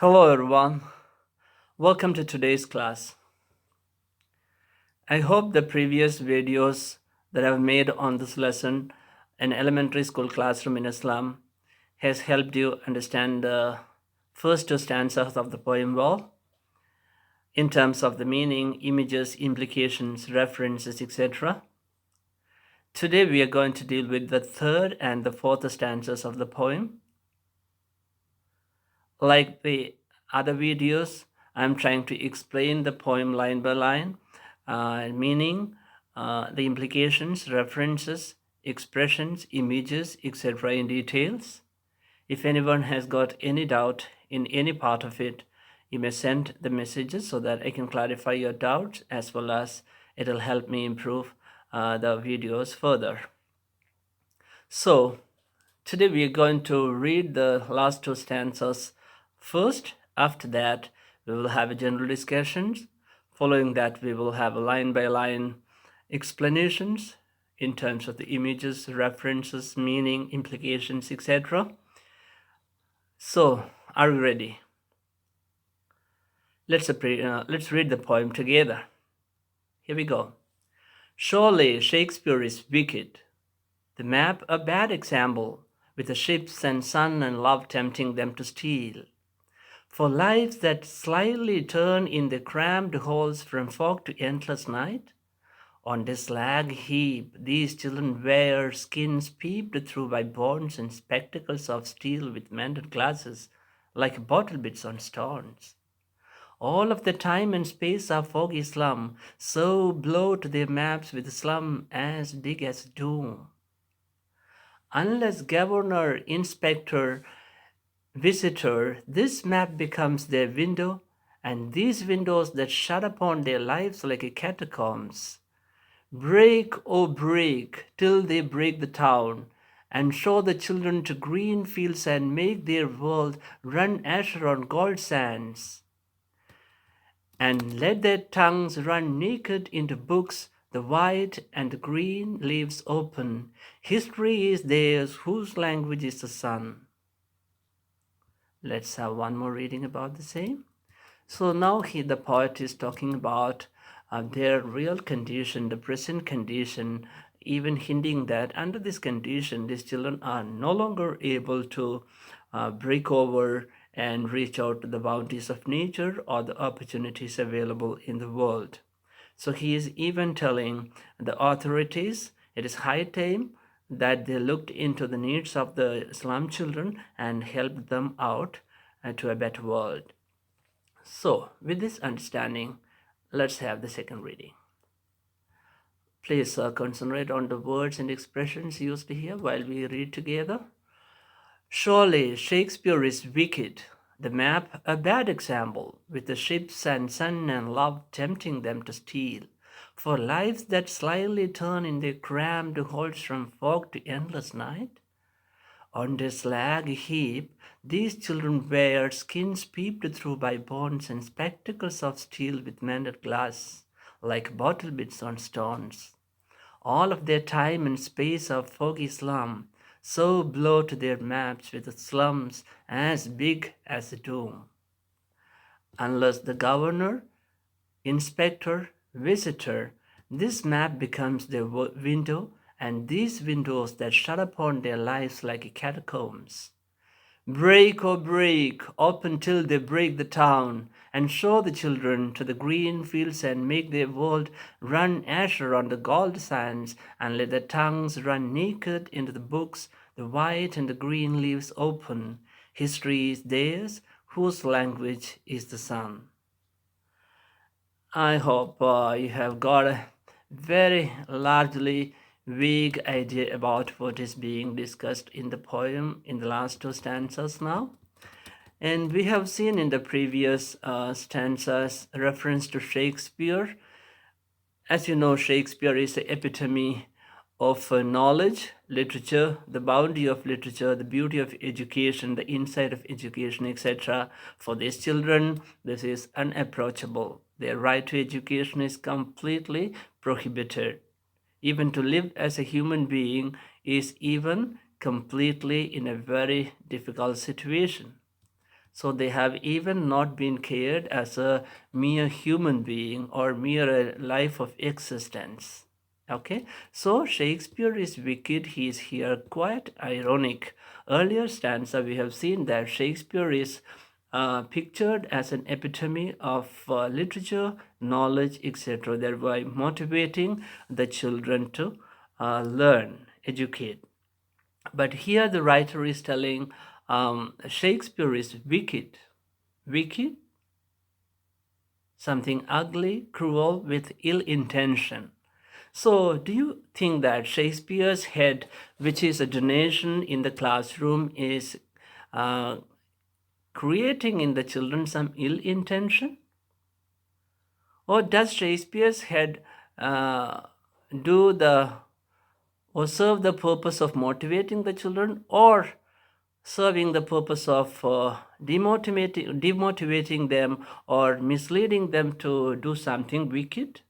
Hello everyone, welcome to today's class. I hope the previous videos that I've made on this lesson, an elementary school classroom in Islam, has helped you understand the first two stanzas of the poem well, in terms of the meaning, images, implications, references, etc. Today we are going to deal with the third and the fourth stanzas of the poem. Like the other videos, I'm trying to explain the poem line by line, meaning, the implications, references, expressions, images, etc. in details. If anyone has got any doubt in any part of it, you may send the messages so that I can clarify your doubts, as well as it'll help me improve the videos further. So today we are going to read the last two stanzas first. After that, we will have a general discussions. Following that, we will have a line by line explanations in terms of the images, references, meaning, implications, etc. So, are we ready? Let's read the poem together. Here we go. Surely Shakespeare is wicked. The map a bad example, with the ships and sun and love tempting them to steal. For lives that slyly turn in the cramped halls from fog to endless night, on this slag heap these children wear skins peeped through by bones and spectacles of steel with mended glasses, like bottle bits on stones. All of the time and space are foggy slum, so blot their maps with slum as big as doom. Unless governor, inspector, visitor, this map becomes their window, and these windows that shut upon their lives like a catacombs. Break, oh break, till they break the town, and show the children to green fields and make their world run azure on gold sands. And let their tongues run naked into books, the white and the green leaves open. History is theirs, whose language is the sun. Let's have one more reading about the same. So now the poet is talking about their real condition, the present condition, even hinting that under this condition, these children are no longer able to break over and reach out to the bounties of nature or the opportunities available in the world. So he is even telling the authorities it is high time that they looked into the needs of the slum children and helped them out to a better world. So, with this understanding, let's have the second reading. Please concentrate on the words and expressions used here while we read together. Surely Shakespeare is wicked, the map a bad example, with the ships and sun and love tempting them to steal. For lives that slyly turn in their cramped halls from fog to endless night? On this slag heap, these children wear skins peeped through by bones and spectacles of steel with mended glass, like bottle bits on stones. All of their time and space of foggy slum, so blot their maps with slums as big as the doom. Unless the governor, inspector, visitor, this map becomes their window, and these windows that shut upon their lives like catacombs. Break, oh break, open till they break the town, and show the children to the green fields and make their world run azure on the gold sands, and let their tongues run naked into the books, the white and the green leaves open. History is theirs, whose language is the sun. I hope you have got a very largely vague idea about what is being discussed in the poem in the last two stanzas now. And we have seen in the previous stanzas reference to Shakespeare. As you know, Shakespeare is the epitome of knowledge, literature, the bounty of literature, the beauty of education, the insight of education, etc. For these children, this is unapproachable. Their right to education is completely prohibited. Even to live as a human being is even completely in a very difficult situation. So they have even not been cared as a mere human being or mere life of existence. Okay, so Shakespeare is wicked. He is here quite ironic. Earlier stanza, we have seen that Shakespeare is pictured as an epitome of literature, knowledge, etc., thereby motivating the children to learn, educate. But here the writer is telling Shakespeare is wicked. Wicked, something ugly, cruel, with ill intention. So, do you think that Shakespeare's head, which is a donation in the classroom, is uh, creating in the children some ill intention? Or does Shakespeare's head uh, do the or serve the purpose of motivating the children, or serving the purpose of demotivating them or misleading them to do something wicked?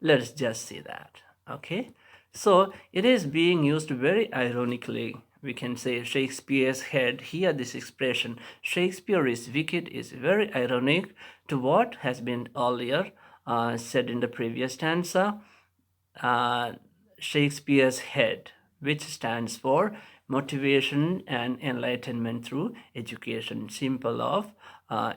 Let's just see that. Okay, so it is being used very ironically. We can say Shakespeare's head. Here this expression Shakespeare is wicked is very ironic to what has been earlier said in the previous stanza. uh, Shakespeare's head, which stands for motivation and enlightenment through education, symbol of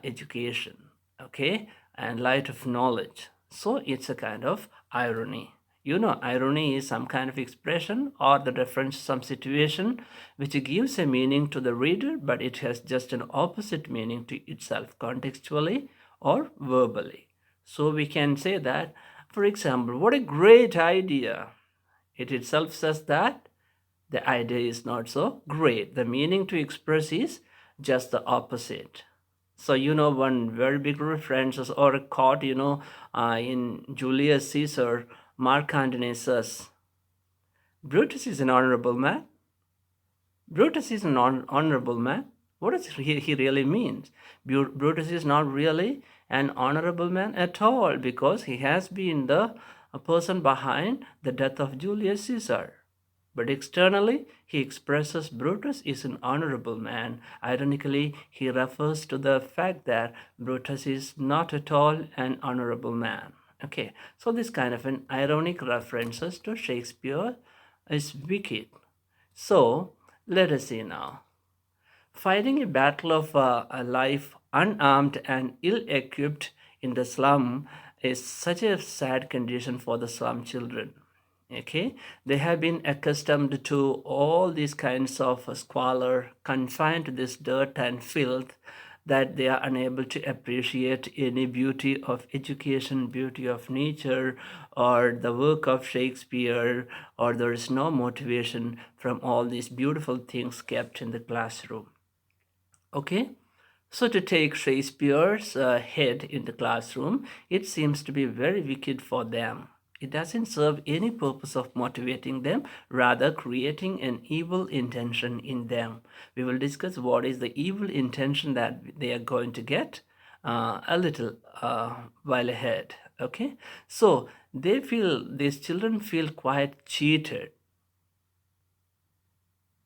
education, okay, and light of knowledge. So it's a kind of irony. You know, irony is some kind of expression or the reference to some situation which gives a meaning to the reader, but it has just an opposite meaning to itself, contextually or verbally. So we can say that, for example, what a great idea. It itself says that the idea is not so great. The meaning to express is just the opposite. So, you know, one very big reference or a quote, in Julius Caesar, Mark Antony says, Brutus is an honorable man. Brutus is an honorable man. What does he really means? Brutus is not really an honorable man at all, because he has been the a person behind the death of Julius Caesar. But externally, he expresses Brutus is an honorable man. Ironically, he refers to the fact that Brutus is not at all an honorable man. Okay, so this kind of an ironic references to Shakespeare is wicked. So, let us see now. Fighting a battle of a life unarmed and ill equipped in the slum is such a sad condition for the slum children. Okay, they have been accustomed to all these kinds of squalor, confined to this dirt and filth, that they are unable to appreciate any beauty of education, beauty of nature, or the work of Shakespeare, or there is no motivation from all these beautiful things kept in the classroom. Okay, so to take Shakespeare's head in the classroom, it seems to be very wicked for them. It doesn't serve any purpose of motivating them, rather creating an evil intention in them. We will discuss what is the evil intention that they are going to get a little while ahead. Okay, so these children feel quite cheated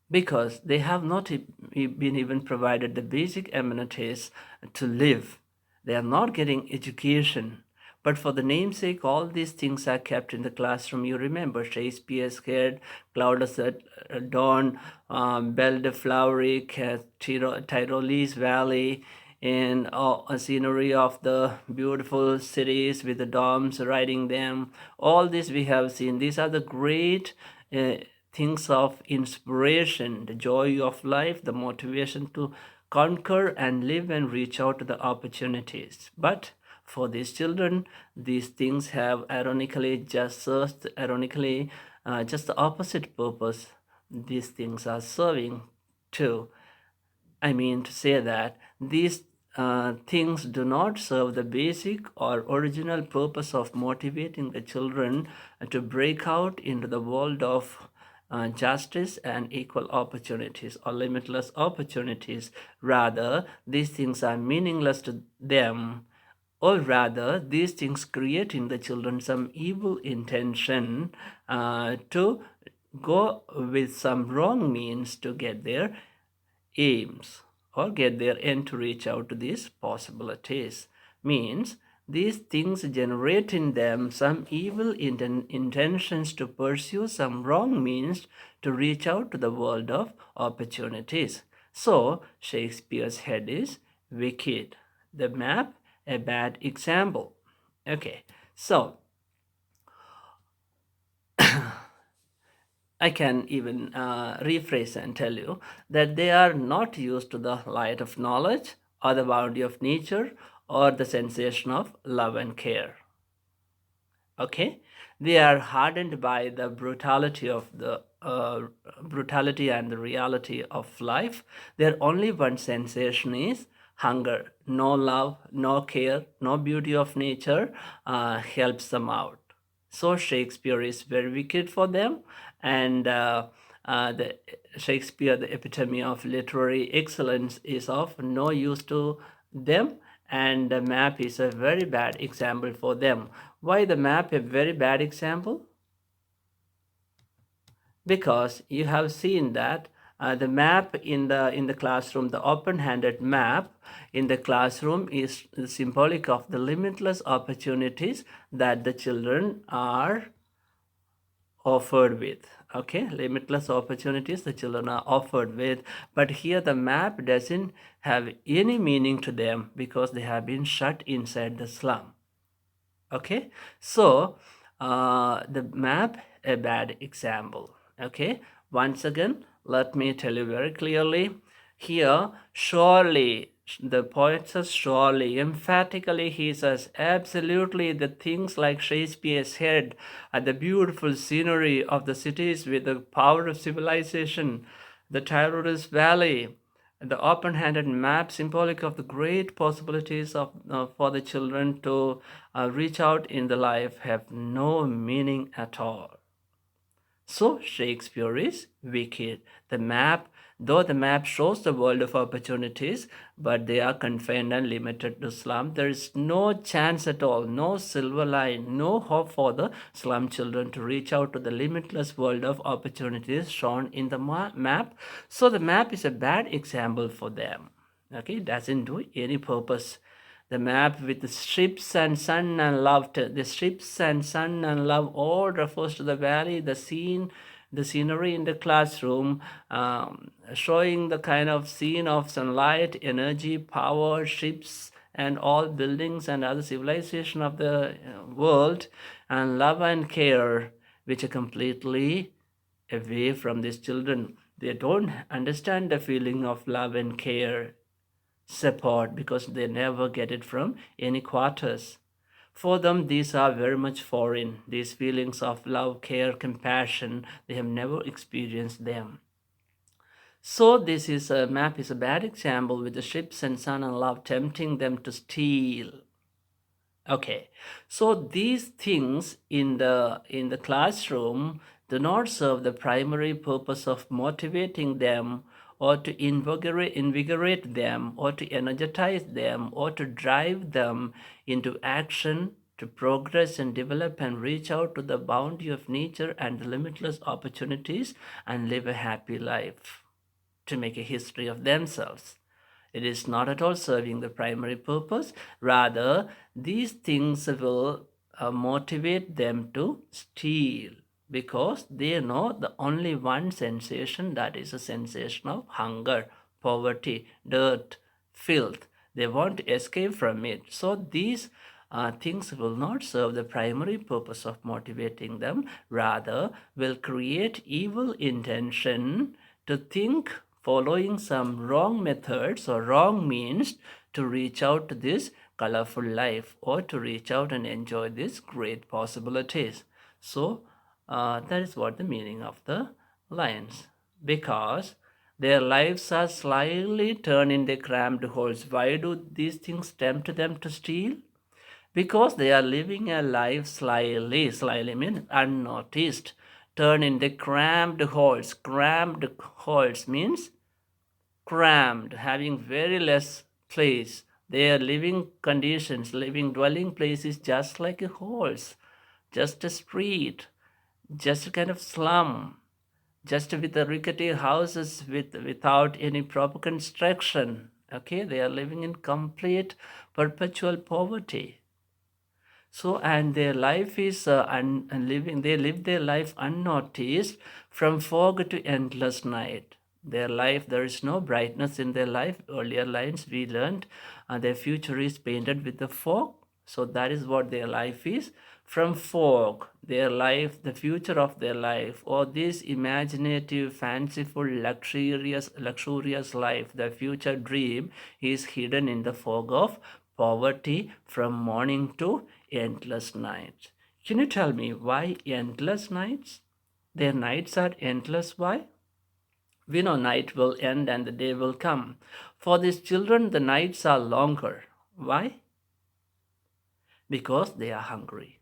because they have not been even provided the basic amenities to live. They are not getting education. But for the namesake, all these things are kept in the classroom. You remember Shakespeare's head, Claudius at dawn, Belle de Floric, Tyrolese Valley, and a scenery of the beautiful cities with the domes riding them. All this we have seen. These are the great things of inspiration, the joy of life, the motivation to conquer and live and reach out to the opportunities. But for these children, these things have ironically just just the opposite purpose. These things are serving to, I mean to say that these things do not serve the basic or original purpose of motivating the children to break out into the world of justice and equal opportunities or limitless opportunities. Rather, these things are meaningless to them, or rather, these things create in the children some evil intention to go with some wrong means to get their aims or get their end to reach out to these possibilities. Means these things generate in them some evil intentions to pursue some wrong means to reach out to the world of opportunities. So Shakespeare's head is wicked. The map, a bad example. Okay, so I can even rephrase and tell you that they are not used to the light of knowledge or the bounty of nature or the sensation of love and care. Okay, they are hardened by the brutality and the reality of life. Their only one sensation is hunger. No love, no care, no beauty of nature helps them out. So Shakespeare is very wicked for them, and the Shakespeare, the epitome of literary excellence, is of no use to them, and the map is a very bad example for them. Why the map a very bad example? Because you have seen that the map in the classroom, the open-handed map in the classroom is symbolic of the limitless opportunities that the children are offered with. Okay, limitless opportunities the children are offered with, but here the map doesn't have any meaning to them because they have been shut inside the slum. Okay, so the map, a bad example. Okay, once again, let me tell you very clearly here. Surely, the poet says surely, emphatically he says absolutely, the things like Shakespeare's head and the beautiful scenery of the cities with the power of civilization, the Tyrole's valley, the open-handed map symbolic of the great possibilities of for the children to reach out in the life have no meaning at all. So Shakespeare is wicked. The map, though the map shows the world of opportunities, but they are confined and limited to slum. There is no chance at all, no silver line, no hope for the slum children to reach out to the limitless world of opportunities shown in the map. So the map is a bad example for them. Okay, it doesn't do any purpose. The map with the ships and sun and love. The ships and sun and love all refers to the valley, the scene, the scenery in the classroom, showing the kind of scene of sunlight, energy, power, ships, and all buildings and other civilization of the world, and love and care, which are completely away from these children. They don't understand the feeling of love and care, support, because they never get it from any quarters. For them, these are very much foreign. These feelings of love, care, compassion, they have never experienced them. So this is a map is a bad example with the ships and sun and love tempting them to steal. Okay, so these things in the classroom do not serve the primary purpose of motivating them or to invigorate them or to energize them or to drive them into action to progress and develop and reach out to the bounty of nature and the limitless opportunities and live a happy life, to make a history of themselves. It is not at all serving the primary purpose. Rather, these things will motivate them to steal because they know the only one sensation, that is a sensation of hunger, poverty, dirt, filth. They want to escape from it. So these things will not serve the primary purpose of motivating them. Rather, will create evil intention to think following some wrong methods or wrong means to reach out to this colorful life or to reach out and enjoy these great possibilities. So that is what the meaning of the lines. Because their lives are slyly turned in their cramped holes. Why do these things tempt them to steal? Because they are living a life slyly. Slyly means unnoticed. Turned in the cramped holes. Cramped holes means crammed, having very less place. Their living conditions, living dwelling place is just like a holes, just a street, just a kind of slum. just with the rickety houses without any proper construction. Okay, they are living in complete perpetual poverty. So, and their life is living, they live their life unnoticed from fog to endless night. Their life, there is no brightness in their life. Earlier lines we learned their future is painted with the fog. So, that is what their life is. From fog, their life, the future of their life, or this imaginative, fanciful, luxurious life, the future dream is hidden in the fog of poverty from morning to endless nights. Can you tell me why endless nights? Their nights are endless. Why? We know night will end and the day will come. For these children, the nights are longer. Why? Because they are hungry.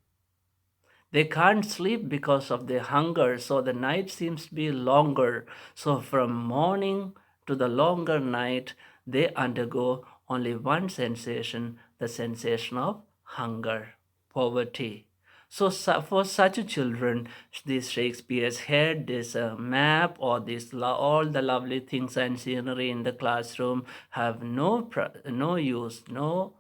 They can't sleep because of their hunger, so the night seems to be longer. So from morning to the longer night, they undergo only one sensation, the sensation of hunger, poverty. So for such children, this Shakespeare's head, this map, or this all the lovely things and scenery in the classroom have no use, no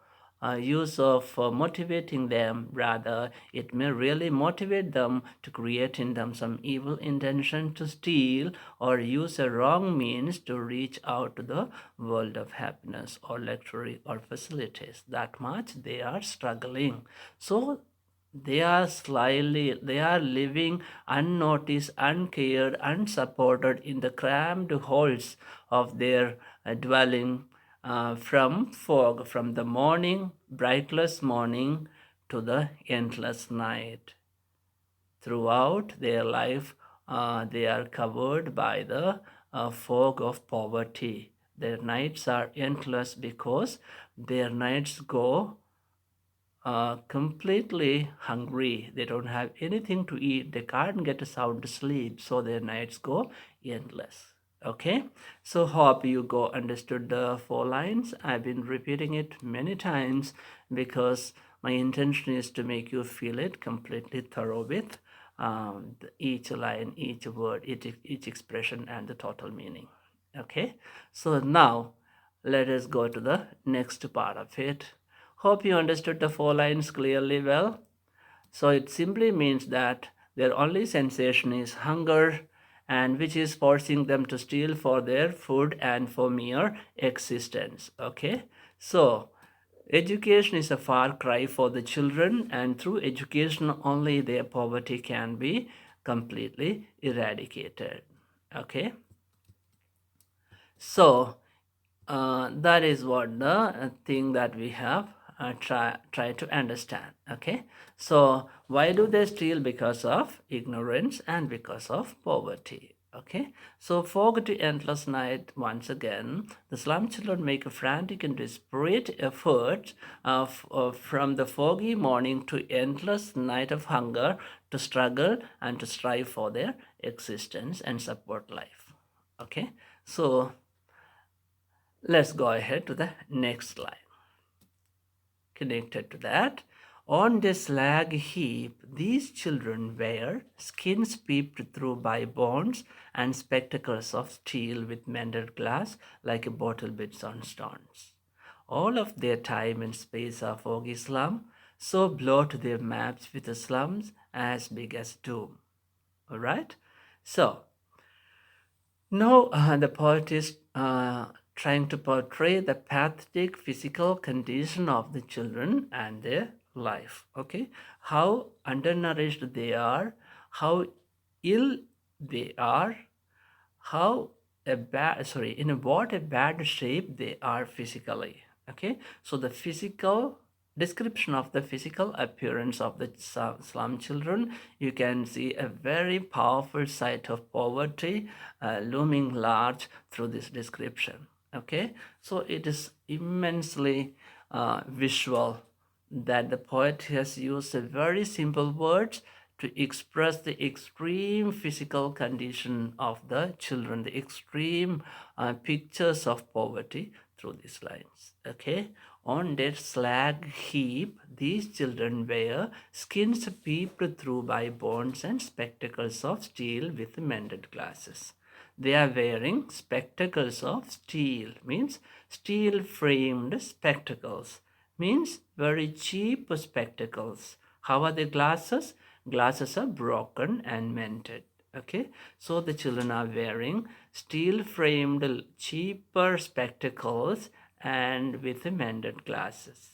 use of motivating them. Rather, it may really motivate them to create in them some evil intention to steal or use a wrong means to reach out to the world of happiness or luxury or facilities. That much they are struggling. So they are living unnoticed, uncared, unsupported in the cramped halls of their dwelling, from fog, from the morning, brightless morning, to the endless night. Throughout their life, they are covered by the fog of poverty. Their nights are endless because their nights go completely hungry. They don't have anything to eat. They can't get a sound sleep, so their nights go endless. Okay, so hope you go understood the four lines. I've been repeating it many times because my intention is to make you feel it completely thorough with each line, each word, each expression, and the total meaning. Okay, so now let us go to the next part of it. Hope you understood the four lines clearly well. So it simply means that their only sensation is hunger, and which is forcing them to steal for their food and for mere existence. Okay, so education is a far cry for the children, and through education only their poverty can be completely eradicated. Okay, so that is what the thing that we have try to understand. Okay, so why do they steal? Because of ignorance and because of poverty. Okay, so fog to endless night. Once again, the slum children make a frantic and desperate effort from the foggy morning to endless night of hunger to struggle and to strive for their existence and support life. Okay, so let's go ahead to the next line. Connected to that, on this slag heap, these children wear skins peeped through by bonds and spectacles of steel with mended glass like a bottle bits on stones. All of their time and space are foggy slum, so blot their maps with the slums as big as doom. All right? So, now, the poet is trying to portray the pathetic physical condition of the children and their life. Okay, how undernourished they are, how ill they are, how in what a bad shape they are physically. Okay, so the physical description of the physical appearance of the slum children, you can see a very powerful sight of poverty looming large through this description. Okay, so it is immensely visual that the poet has used a very simple words to express the extreme physical condition of the children, the extreme pictures of poverty through these lines. Okay, On that slag heap, these children wear skins peeped through by bones and spectacles of steel with mended glasses. They are wearing spectacles of steel, means steel framed spectacles, means very cheap spectacles. How are the glasses? Glasses are broken and mended. Okay, so the children are wearing steel framed cheaper spectacles and with mended glasses.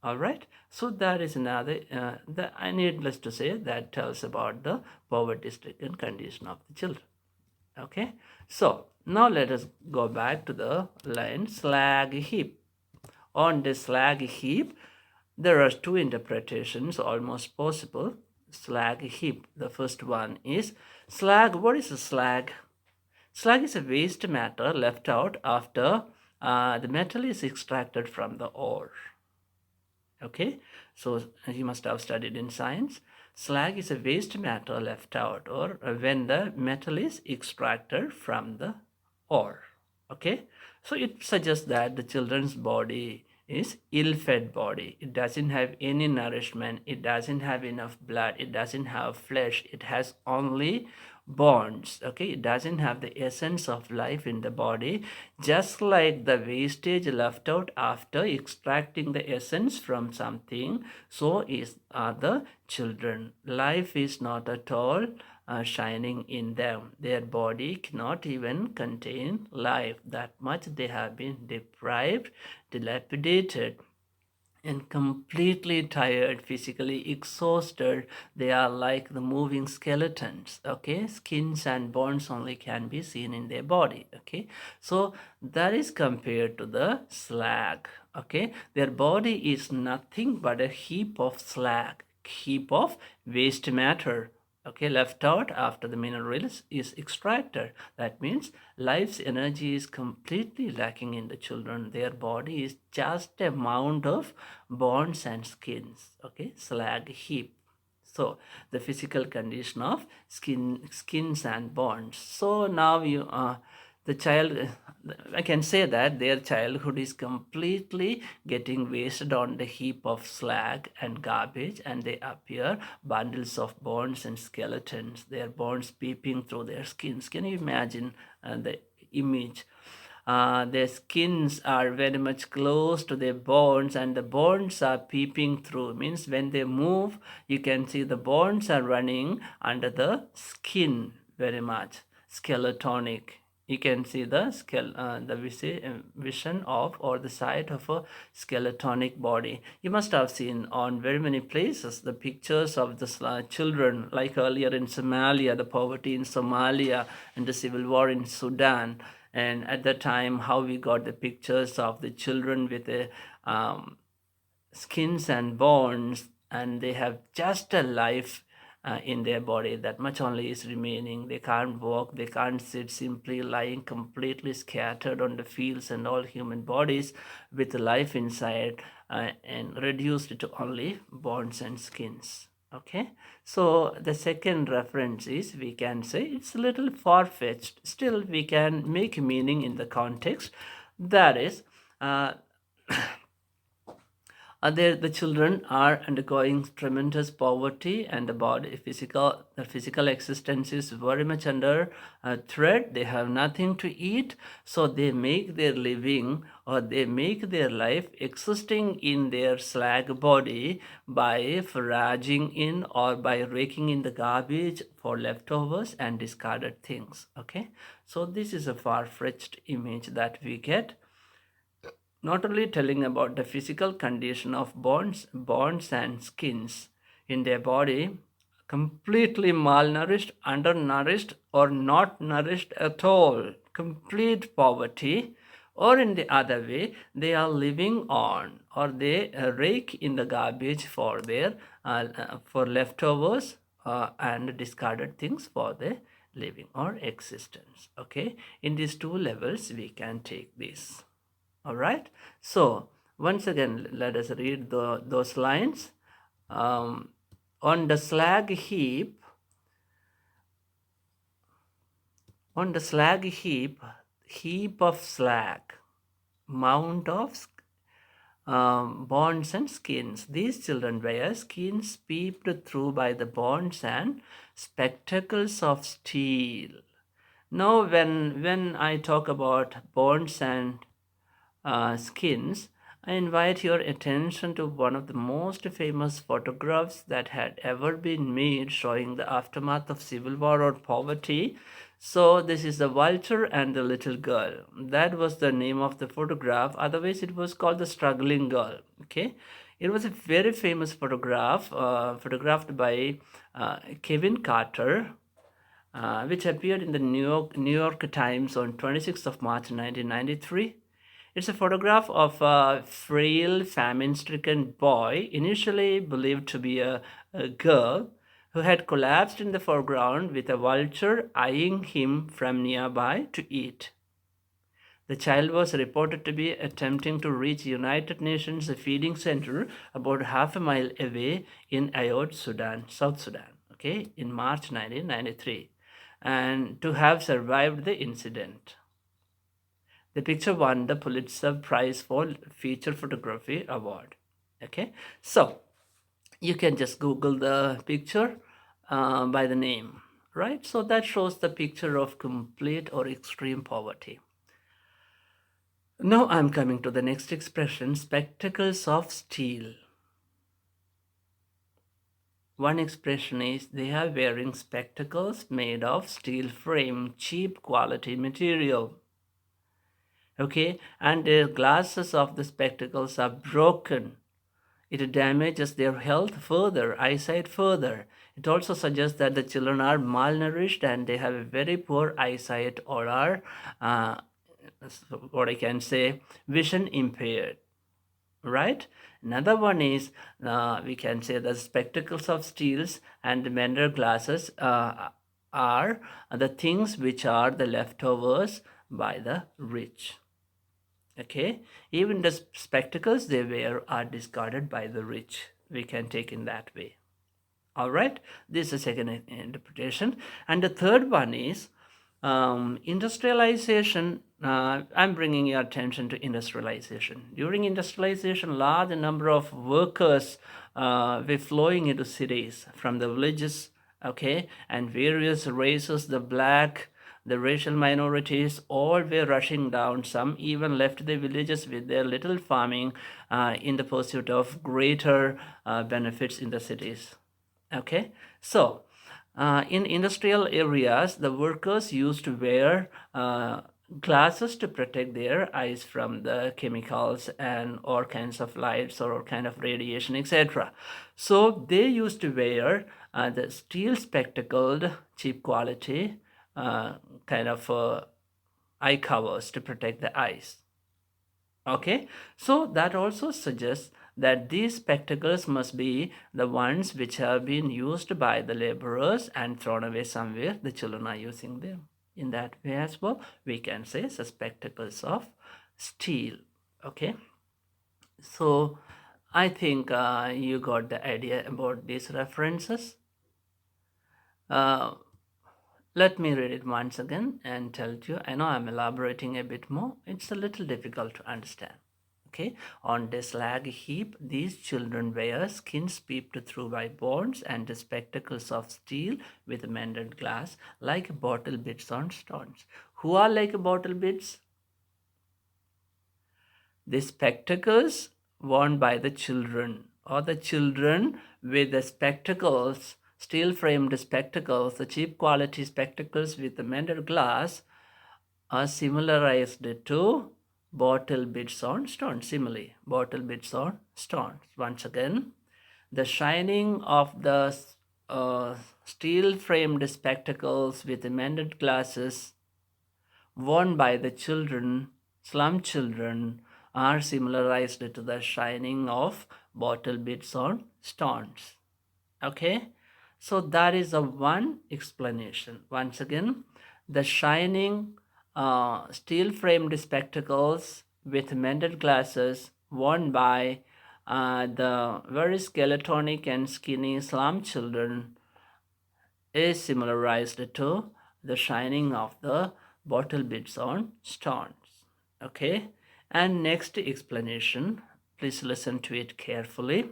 All right, so that is another I needless to say that tells about the poverty stricken condition of the children. Okay, so now let us go back to the line slag heap. On the slag heap, there are two interpretations almost possible. Slag heap. The first one is slag. What is a slag? Slag is a waste matter left out after the metal is extracted from the ore. Okay, so you must have studied in science. Slag is a waste matter left out or when the metal is extracted from the ore. Okay, so it suggests that the children's body is ill-fed body. It doesn't have any nourishment. It doesn't have enough blood. It doesn't have flesh. It has only bonds. Okay, it doesn't have the essence of life in the body, just like the wastage left out after extracting the essence from something. So is the children. Life is not at all shining in them. Their body cannot even contain life. That much they have been deprived, dilapidated, and completely tired, physically exhausted. They are like the moving skeletons. Okay, skins and bones only can be seen in their body. Okay, so that is compared to the slag. Okay, their body is nothing but a heap of slag, heap of waste matter, okay, left out after the minerals is extracted. That means life's energy is completely lacking in the children. Their body is just a mound of bones and skins. Okay, slag heap. So the physical condition of skins and bones. So now the child, I can say that their childhood is completely getting wasted on the heap of slag and garbage, and they appear bundles of bones and skeletons, their bones peeping through their skins. Can you imagine the image? Their skins are very much close to their bones, and the bones are peeping through. Means when they move, you can see the bones are running under the skin very much. Skeletonic. You can see the vision of or the sight of a skeletonic body. You must have seen on very many places the pictures of the children, like earlier in Somalia, the poverty in Somalia and the civil war in Sudan. And at the time, how we got the pictures of the children with the skins and bones, and they have just a life in their body. That much only is remaining. They can't walk, they can't sit, simply lying completely scattered on the fields, and all human bodies with life inside and reduced to only bones and skins. Okay, so the second reference is, we can say it's a little far-fetched, still we can make meaning in the context. That is, the children are undergoing tremendous poverty, and the physical existence is very much under threat. They have nothing to eat, so they make their living, or they make their life existing in their slag body by foraging in or by raking in the garbage for leftovers and discarded things. Okay, so this is a far-fetched image that we get, not only telling about the physical condition of bones and skins in their body, completely malnourished, undernourished, or not nourished at all, complete poverty, or in the other way, they are living on, or they rake in the garbage for their for leftovers and discarded things for their living or existence. Okay, in these two levels, we can take this. All right, so once again, let us read those lines. On the slag heap, on the slag heap, heap of slag, mound of bonds and skins. These children wear skins peeped through by the bonds and spectacles of steel. Now, when I talk about bonds and skins, I invite your attention to one of the most famous photographs that had ever been made showing the aftermath of civil war or poverty. So, this is the vulture and the little girl. That was the name of the photograph. Otherwise, it was called the struggling girl. Okay, it was a very famous photograph, photographed by Kevin Carter, which appeared in the New York Times on 26th of March 1993. It's a photograph of a frail, famine-stricken boy, initially believed to be a girl, who had collapsed in the foreground with a vulture eyeing him from nearby to eat. The child was reported to be attempting to reach United Nations feeding center about half a mile away in Ayod, Sudan, South Sudan, okay, in March 1993, and to have survived the incident. The picture won the Pulitzer Prize for Feature Photography Award. Okay, so you can just Google the picture by the name, right? So that shows the picture of complete or extreme poverty. Now I'm coming to the next expression, spectacles of steel. One expression is they are wearing spectacles made of steel frame, cheap quality material. Okay, and the glasses of the spectacles are broken. It damages their health further, eyesight further. It also suggests that the children are malnourished and they have a very poor eyesight or are, what I can say, vision impaired, right? Another one is, we can say the spectacles of steels and mender glasses are the things which are the leftovers by the rich. Okay, even the spectacles they wear are discarded by the rich. We can take in that way. All right, this is the second interpretation. And the third one is industrialization. I'm bringing your attention to industrialization. During industrialization, large number of workers were flowing into cities from the villages, okay, and various races, the black, the racial minorities, all were rushing down. Some even left the villages with their little farming in the pursuit of greater benefits in the cities. Okay, so in industrial areas, the workers used to wear glasses to protect their eyes from the chemicals and all kinds of lights or all kind of radiation, etc. So they used to wear the steel spectacled, cheap quality kind of eye covers to protect the eyes. Okay, so that also suggests that these spectacles must be the ones which have been used by the laborers and thrown away somewhere. The children are using them in that way as well. We can say the spectacles of steel. Okay, so I think you got the idea about these references. Let me read it once again and tell you. I know I'm elaborating a bit more. It's a little difficult to understand. Okay, on the slag heap, these children wear skins peeped through by bones and the spectacles of steel with mended glass, like bottle bits on stones. Who are like bottle bits? The spectacles worn by the children, or the children with the spectacles, steel framed spectacles, the cheap quality spectacles with the mended glass, are similarized to bottle bits on stone. Simile, bottle bits on stones. Once again, the shining of the steel framed spectacles with the mended glasses worn by the children, slum children, are similarized to the shining of bottle bits on stones. Okay, so that is the one explanation. Once again, the shining steel framed spectacles with mended glasses worn by the very skeletonic and skinny slum children is similarized to the shining of the bottle bits on stones. Okay, and next explanation, Please listen to it carefully.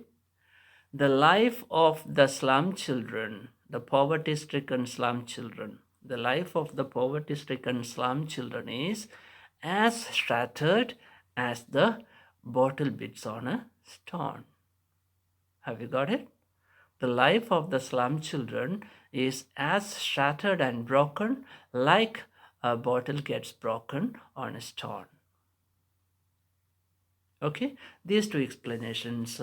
The life of the slum children, the poverty-stricken slum children, the life of the poverty-stricken slum children is as shattered as the bottle bits on a stone. Have you got it? The life of the slum children is as shattered and broken like a bottle gets broken on a stone. Okay, these two explanations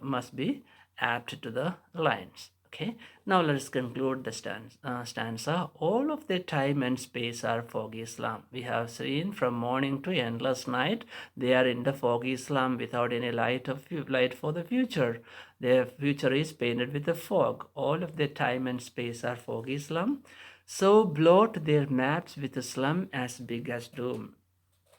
must be apt to the lines. Okay, now let us conclude the stanza. All of the time and space are foggy slum. We have seen from morning to endless night, they are in the foggy slum without any light for the future. Their future is painted with a fog. All of the time and space are foggy slum. So blot their maps with a slum as big as doom.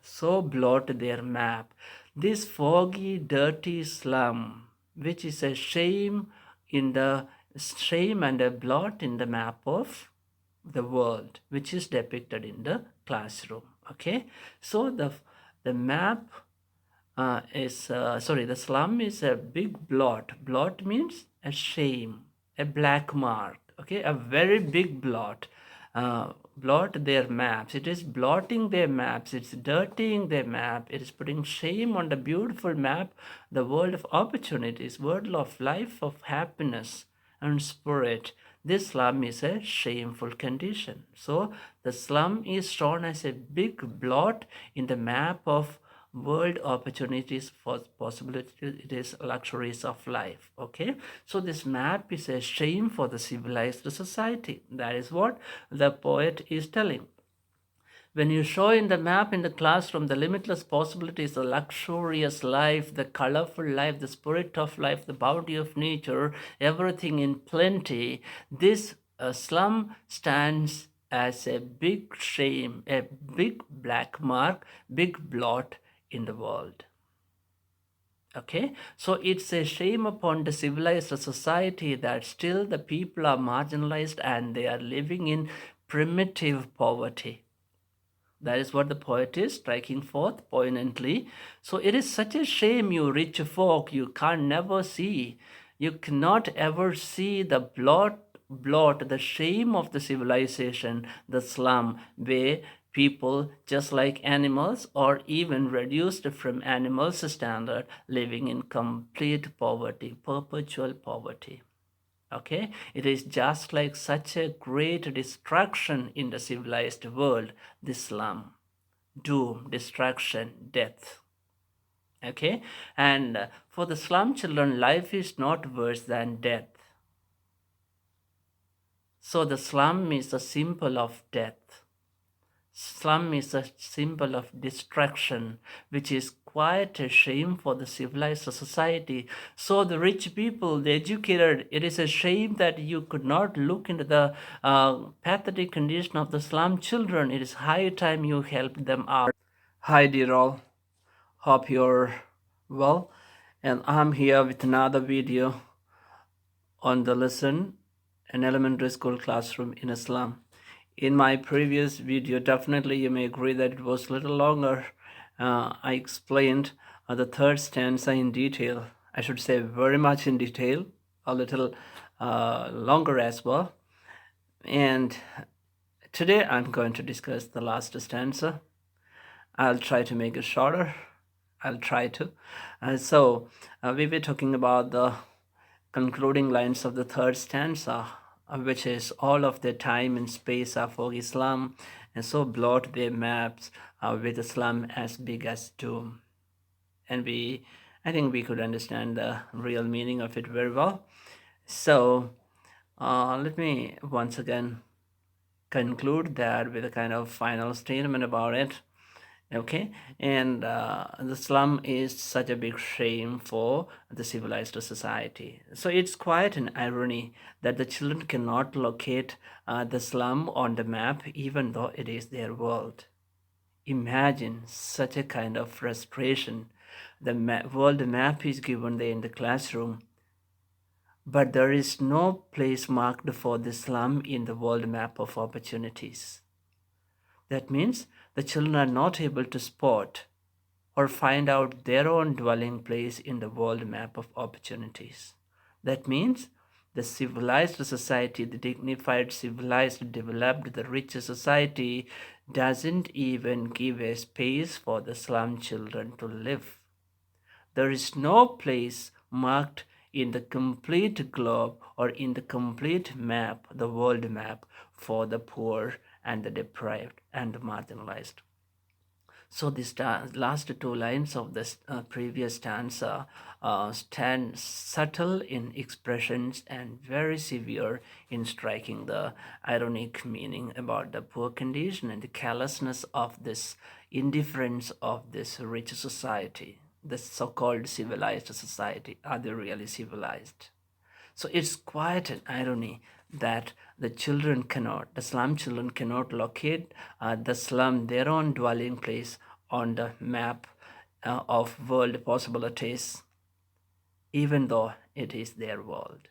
So blot their map. This foggy, dirty slum, which is a shame and a blot in the map of the world, which is depicted in the classroom. Okay, so the map the slum is a big blot. Blot means a shame, a black mark. Okay, a very big blot. Blot their maps. It is blotting their maps. It's dirtying their map. It is putting shame on the beautiful map, the world of opportunities, world of life, of happiness and spirit. This slum is a shameful condition. So the slum is shown as a big blot in the map of world opportunities, for possibilities, it is luxuries of life. Okay, so this map is a shame for the civilized society. That is what the poet is telling. When you show in the map in the classroom the limitless possibilities, the luxurious life, the colorful life, the spirit of life, the bounty of nature, everything in plenty, this slum stands as a big shame, a big black mark, big blot in the world. Okay, so it's a shame upon the civilized society that still the people are marginalized and they are living in primitive poverty. That is what the poet is striking forth poignantly. So it is such a shame, you rich folk, you can never see. You cannot ever see the blot, the shame of the civilization, the slum, where people, just like animals or even reduced from animals standard, living in complete poverty, perpetual poverty. Okay, it is just like such a great destruction in the civilized world, the slum, doom, destruction, death. Okay, and for the slum children, life is not worse than death. So the slum is a symbol of death. Slum is a symbol of destruction, which is quite a shame for the civilized society. So the rich people, the educated, it is a shame that you could not look into the pathetic condition of the slum children. It is high time you helped them out. Hi dear all, hope you're well, and I'm here with another video on the lesson, an elementary school classroom in a slum. In my previous video, definitely you may agree that it was a little longer. I explained the third stanza in detail. I should say very much in detail, a little longer as well. And today I'm going to discuss the last stanza. I'll try to make it shorter. I'll try to. We were talking about the concluding lines of the third stanza, which is all of the time and space are for Islam, and so blot their maps with Islam as big as doom. And I think we could understand the real meaning of it very well. So let me once again conclude that with a kind of final statement about it. Okay, and the slum is such a big shame for the civilized society. So it's quite an irony that the children cannot locate the slum on the map, even though it is their world. Imagine such a kind of frustration. The world map is given there in the classroom, but there is no place marked for the slum in the world map of opportunities. That means the children are not able to spot or find out their own dwelling place in the world map of opportunities. That means the civilized society, the dignified, civilized, developed, the rich society doesn't even give a space for the slum children to live. There is no place marked in the complete globe or in the complete map, the world map, for the poor and the deprived and the marginalized. So the last two lines of this previous stanza stand subtle in expressions and very severe in striking the ironic meaning about the poor condition and the callousness of this indifference of this rich society, the so-called civilized society. Are they really civilized? So it's quite an irony that the slum children cannot locate the slum, their own dwelling place, on the map of world possibilities, even though it is their world.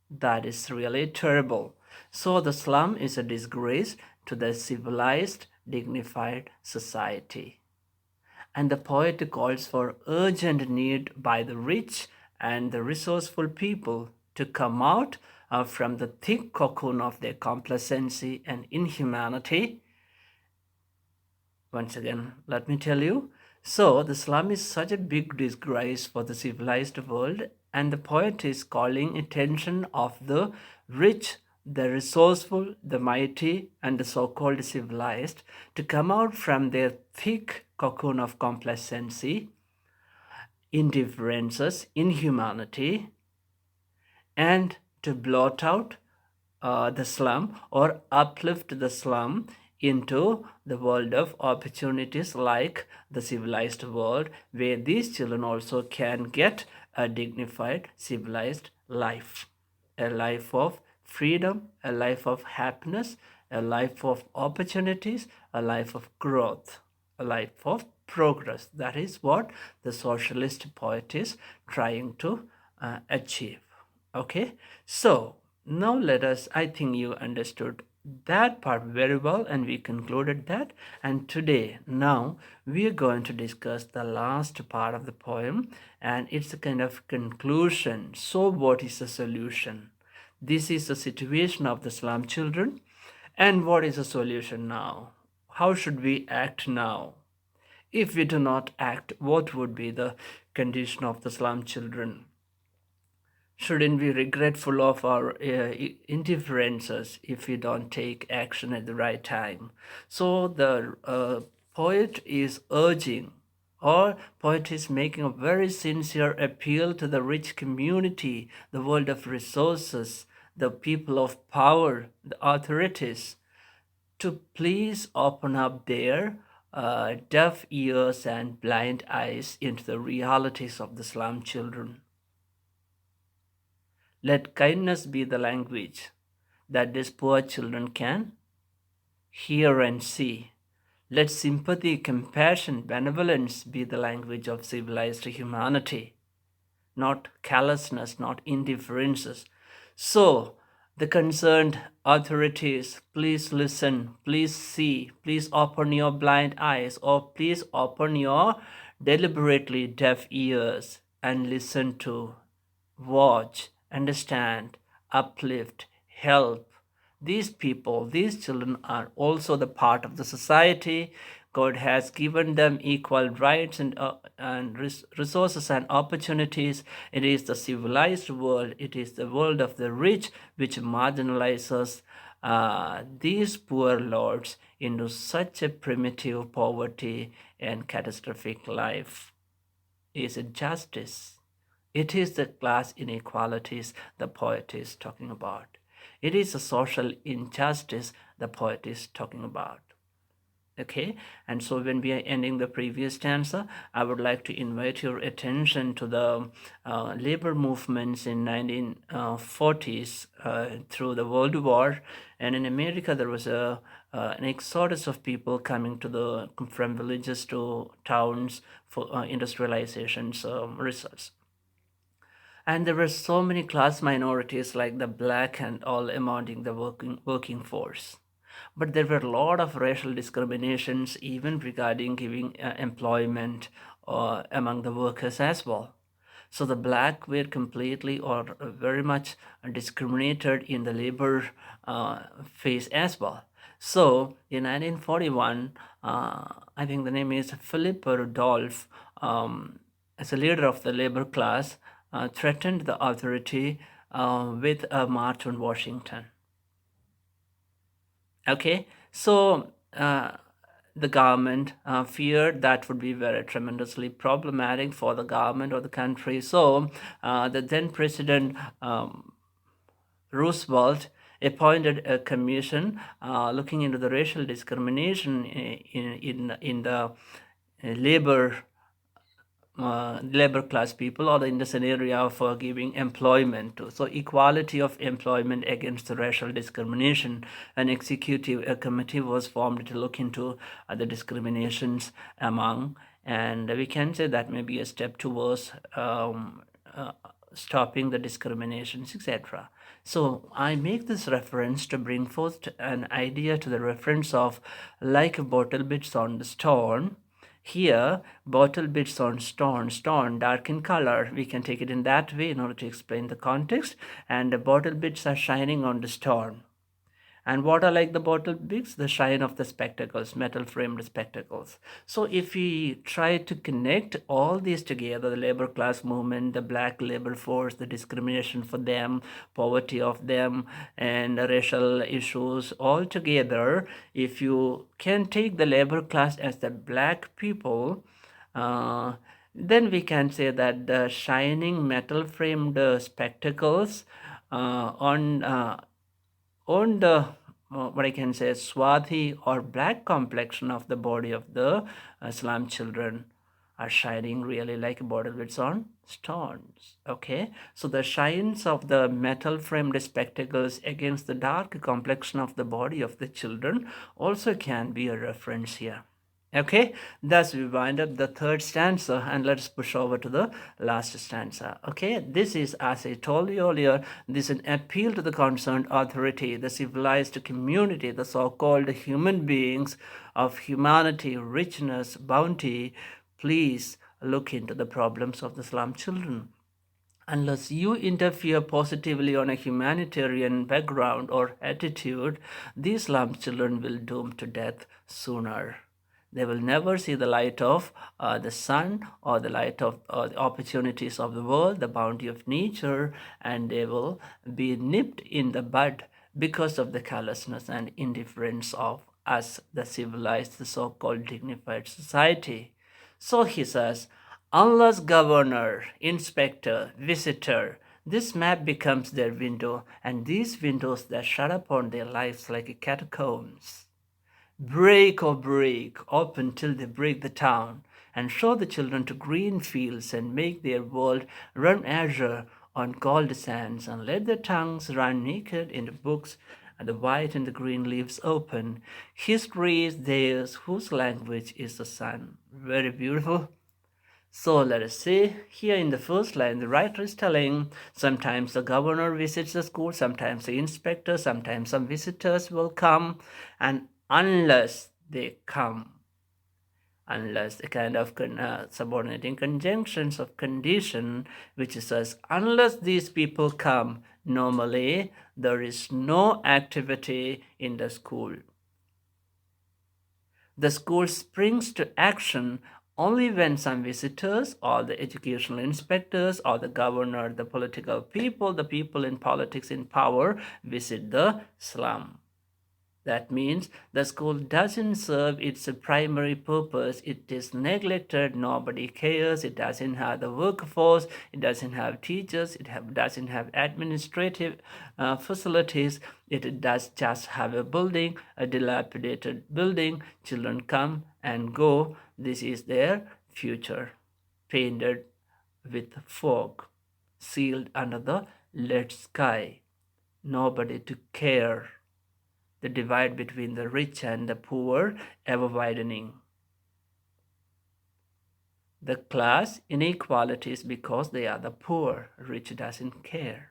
That is really terrible. So the slum is a disgrace to the civilized, dignified society. And the poet calls for urgent need by the rich and the resourceful people to come out from the thick cocoon of their complacency and inhumanity. Once again, let me tell you. So, the slum is such a big disgrace for the civilized world, and the poet is calling attention of the rich, the resourceful, the mighty, and the so-called civilized to come out from their thick cocoon of complacency, indifferences, inhumanity, and to blot out the slum or uplift the slum into the world of opportunities like the civilized world, where these children also can get a dignified civilized life, a life of freedom, a life of happiness, a life of opportunities, a life of growth, a life of progress. That is what the socialist poet is trying to achieve. Okay, so now let us, I think you understood that part very well, and we concluded that. And today, now, we are going to discuss the last part of the poem, and it's a kind of conclusion. So, what is the solution? This is the situation of the slum children, and what is the solution now? How should we act now? If we do not act, what would be the condition of the slum children? Shouldn't we regretful of our indifferences if we don't take action at the right time? So the poet is urging, or poet is making a very sincere appeal to the rich community, the world of resources, the people of power, the authorities, to please open up their deaf ears and blind eyes into the realities of the slum children. Let kindness be the language that these poor children can hear and see. Let sympathy, compassion, benevolence be the language of civilized humanity, not callousness, not indifferences. So, the concerned authorities, please listen, please see, please open your blind eyes, or please open your deliberately deaf ears and listen to, watch, understand, uplift, help. These people, these children are also the part of the society. God has given them equal rights and resources and opportunities. It is the civilized world, it is the world of the rich which marginalizes these poor lords into such a primitive poverty and catastrophic life. Is it justice? It is the class inequalities the poet is talking about. It is a social injustice the poet is talking about. Okay, and so when we are ending the previous stanza, I would like to invite your attention to the labor movements in 1940s through the World War. And in America, there was an exodus of people coming from villages to towns for industrialization's results. And there were so many class minorities like the black and all among the working force. But there were a lot of racial discriminations even regarding giving employment among the workers as well. So the black were completely or very much discriminated in the labor phase as well. So in 1941, I think the name is Philip Rudolph, as a leader of the labor class, threatened the authority with a march on Washington. Okay, so the government feared that would be very tremendously problematic for the government or the country. So the then president Roosevelt appointed a commission looking into the racial discrimination in the labor class people, or in the scenario for giving employment to. So equality of employment against the racial discrimination. An executive committee was formed to look into the discriminations among, and we can say that may be a step towards stopping the discriminations, etc. So I make this reference to bring forth an idea to the reference of like bottle bits on the stone. Here, bottle bits on stone, dark in color. We can take it in that way in order to explain the context. And the bottle bits are shining on the stone. And what are like the bottle bits? The shine of the spectacles, metal framed spectacles. So if we try to connect all these together, the labor class movement, the black labor force, the discrimination for them, poverty of them, and the racial issues all together, if you can take the labor class as the black people, then we can say that the shining metal framed spectacles on the what I can say swarthy or black complexion of the body of the slum children are shining really like borderlets on stones. Okay, so the shines of the metal framed spectacles against the dark complexion of the body of the children also can be a reference here. Okay, thus we wind up the third stanza, and let's push over to the last stanza. Okay, this is, as I told you earlier, this is an appeal to the concerned authority, the civilized community, the so-called human beings of humanity, richness, bounty. Please look into the problems of the slum children. Unless you interfere positively on a humanitarian background or attitude, these slum children will doom to death sooner. They will never see the light of the sun or the light of the opportunities of the world, the bounty of nature, and they will be nipped in the bud because of the callousness and indifference of us, the civilized, the so-called dignified society. So he says, unless governor, inspector, visitor, this map becomes their window, and these windows that shut upon their lives like catacombs. Break, oh break, open till they break the town, and show the children to green fields, and make their world run azure on gold sands, and let their tongues run naked in the books, and the white and the green leaves open. History is theirs, whose language is the sun. Very beautiful. So let us see, here in the first line, the writer is telling sometimes the governor visits the school, sometimes the inspector, sometimes some visitors will come, and unless they come, unless the kind of subordinating conjunctions of condition, which says, unless these people come, normally there is no activity in the school. The school springs to action only when some visitors or the educational inspectors or the governor, the political people, the people in politics in power visit the slum. That means the school doesn't serve its primary purpose. It is neglected. Nobody cares. It doesn't have the workforce. It doesn't have teachers. It doesn't have administrative facilities. It does just have a building, a dilapidated building. Children come and go. This is their future, painted with fog, sealed under the lead sky. Nobody to care. The divide between the rich and the poor ever widening. The class inequality is because they are the poor. Rich doesn't care.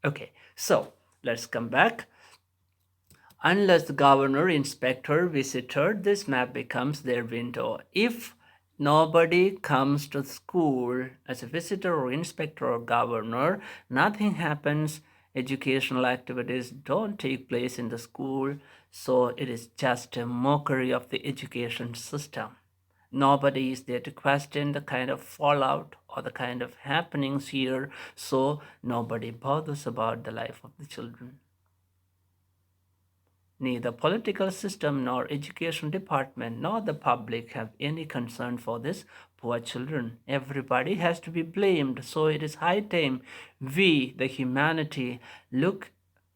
Okay, so let's come back. Unless the governor, inspector, visitor, this map becomes their window. If nobody comes to school as a visitor or inspector or governor, nothing happens. Educational activities don't take place in the school, so it is just a mockery of the education system. Nobody is there to question the kind of fallout or the kind of happenings here, so nobody bothers about the life of the children. Neither political system nor education department nor the public have any concern for these poor children. Everybody has to be blamed. So it is high time we, the humanity, look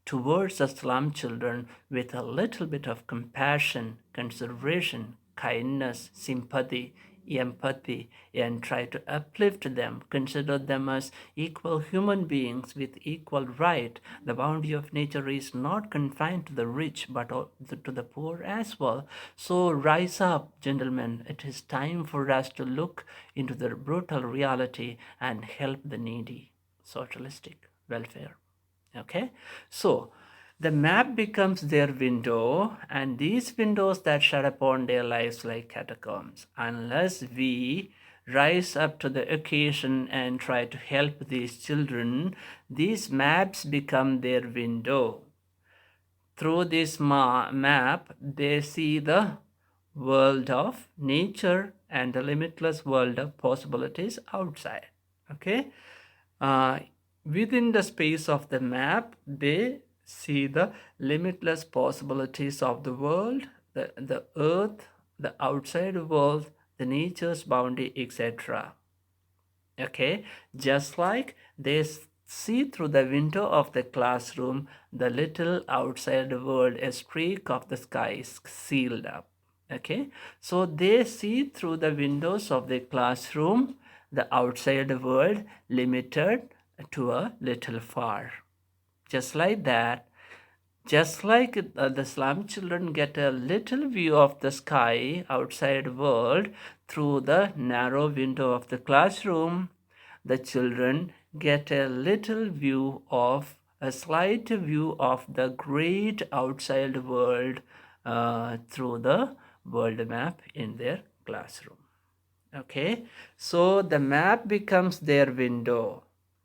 towards the slum children with a little bit of compassion, consideration, kindness, sympathy, empathy, and try to uplift them, consider them as equal human beings with equal right. The bounty of nature is not confined to the rich but to the poor as well. So rise up, gentlemen. It is time for us to look into the brutal reality and help the needy. Socialistic welfare. Okay, so the map becomes their window, and these windows that shut upon their lives like catacombs. Unless we rise up to the occasion and try to help these children, these maps become their window. Through this map, they see the world of nature and the limitless world of possibilities outside. Okay, uh, within the space of the map, they see the limitless possibilities of the world, the earth, the outside world, the nature's boundary, etc. Okay, just like they see through the window of the classroom the little outside world, a streak of the sky is sealed up. Okay, so they see through the windows of the classroom the outside world limited to a little far. Just like that, just like the slum children get a little view of the sky outside world through the narrow window of the classroom, the children get a little view of a slight view of the great outside world through the world map in their classroom. Okay, so the map becomes their window.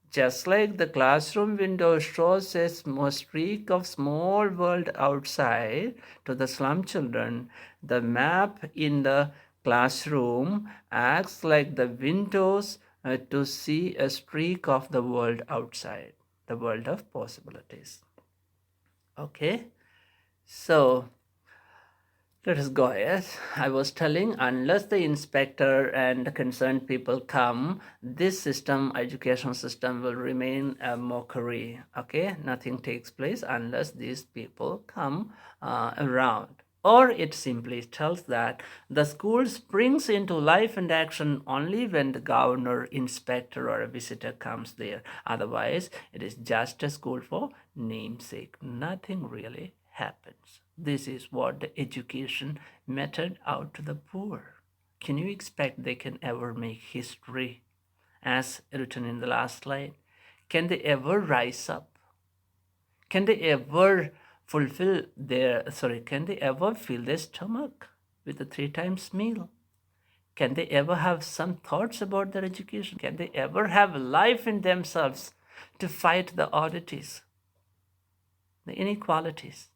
Just like the classroom window shows a streak of small world outside to the slum children, the map in the classroom acts like the windows to see a streak of the world outside, the world of possibilities. Okay, so let us go ahead. I was telling, unless the inspector and the concerned people come, this system, education system, will remain a mockery. Okay, nothing takes place unless these people come around. Or it simply tells that the school springs into life and action only when the governor, inspector, or a visitor comes there. Otherwise, it is just a school for namesake. Nothing really happens. This is what the education meted out to the poor. Can you expect they can ever make history as written in the last slide? Can they ever rise up? Can they ever can they ever fill their stomach with a 3 times meal? Can they ever have some thoughts about their education? Can they ever have life in themselves to fight the oddities, the inequalities?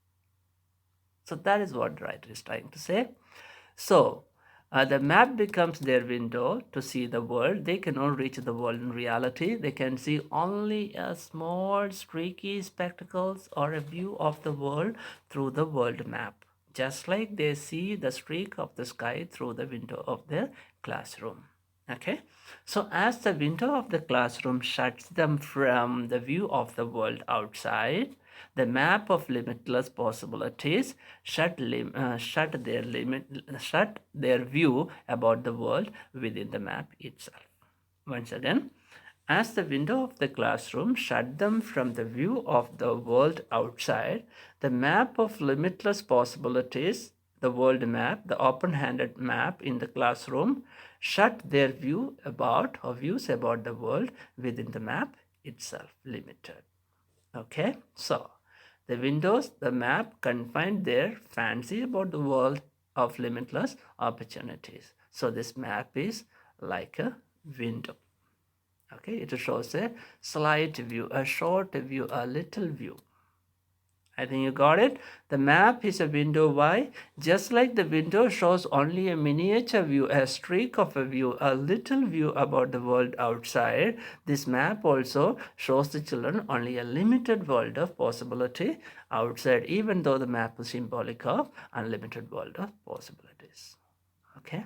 So that is what the writer is trying to say. So the map becomes their window to see the world. They cannot reach the world in reality. They can see only a small streaky spectacles or a view of the world through the world map, just like they see the streak of the sky through the window of their classroom. Okay, so as the window of the classroom shuts them from the view of the world outside, the map of limitless possibilities shut their view about the world within the map itself. Once again, as the window of the classroom shut them from the view of the world outside, the map of limitless possibilities, the world map, the open-handed map in the classroom, shut their view about or views about the world within the map itself, limited. Okay, so The windows, the map confined their fancy about the world of limitless opportunities. So this map is like a window. Okay, it shows a slight view, a short view, a little view. I think you got it. The map is a window. Why? Just like the window shows only a miniature view, a streak of a view, a little view about the world outside, this map also shows the children only a limited world of possibility outside, even though the map is symbolic of unlimited world of possibilities. Okay.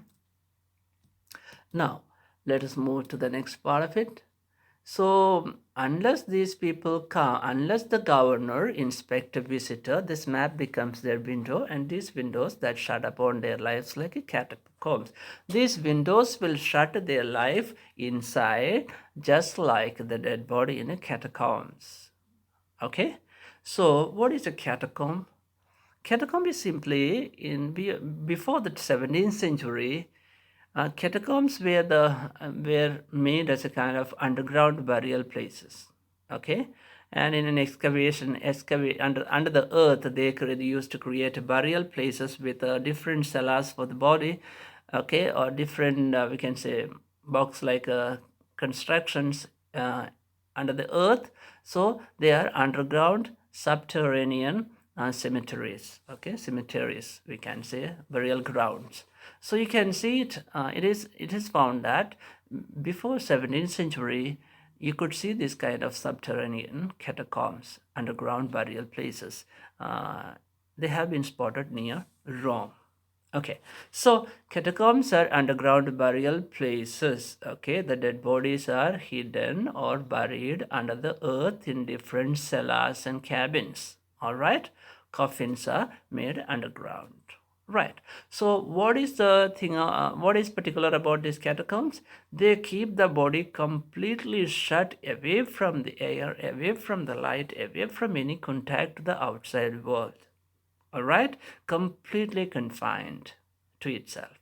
Now, let us move to the next part of it. So, unless these people come, unless the governor inspect a visitor, this map becomes their window, and these windows that shut upon their lives like a catacombs. These windows will shut their life inside, just like the dead body in a catacombs. Okay? So, what is a catacomb? Catacomb is simply before the 17th century. Catacombs were made as a kind of underground burial places. Okay, and in an excavation under the earth, they used to create burial places with different cellars for the body. Okay, or different we can say box like constructions under the earth. So they are underground subterranean cemeteries. Okay, cemeteries, we can say burial grounds. So you can see it. It is found that before 17th century, you could see this kind of subterranean catacombs, underground burial places. They have been spotted near Rome. Okay, so catacombs are underground burial places. Okay, the dead bodies are hidden or buried under the earth in different cellars and cabins. All right, coffins are made underground. Right. So, what is the thing? What is particular about these catacombs? They keep the body completely shut away from the air, away from the light, away from any contact to the outside world. All right, completely confined to itself.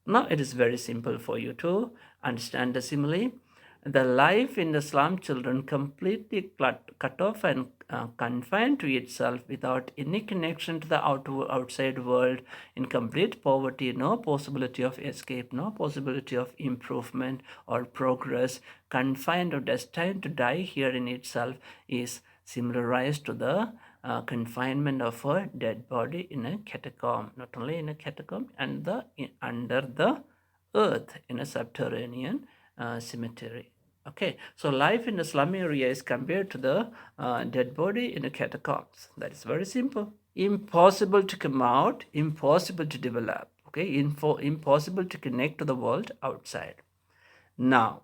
Now it is very simple for you to understand the simile. The life in the slum children completely cut off and confined to itself without any connection to the outside world, in complete poverty, no possibility of escape, no possibility of improvement or progress, confined or destined to die here in itself, is similarized to the confinement of a dead body in a catacomb, not only in a catacomb, and under the earth in a subterranean cemetery. Okay, so life in a slum area is compared to the dead body in a catacombs. That is very simple. Impossible to come out, impossible to develop. Okay, impossible to connect to the world outside. Now,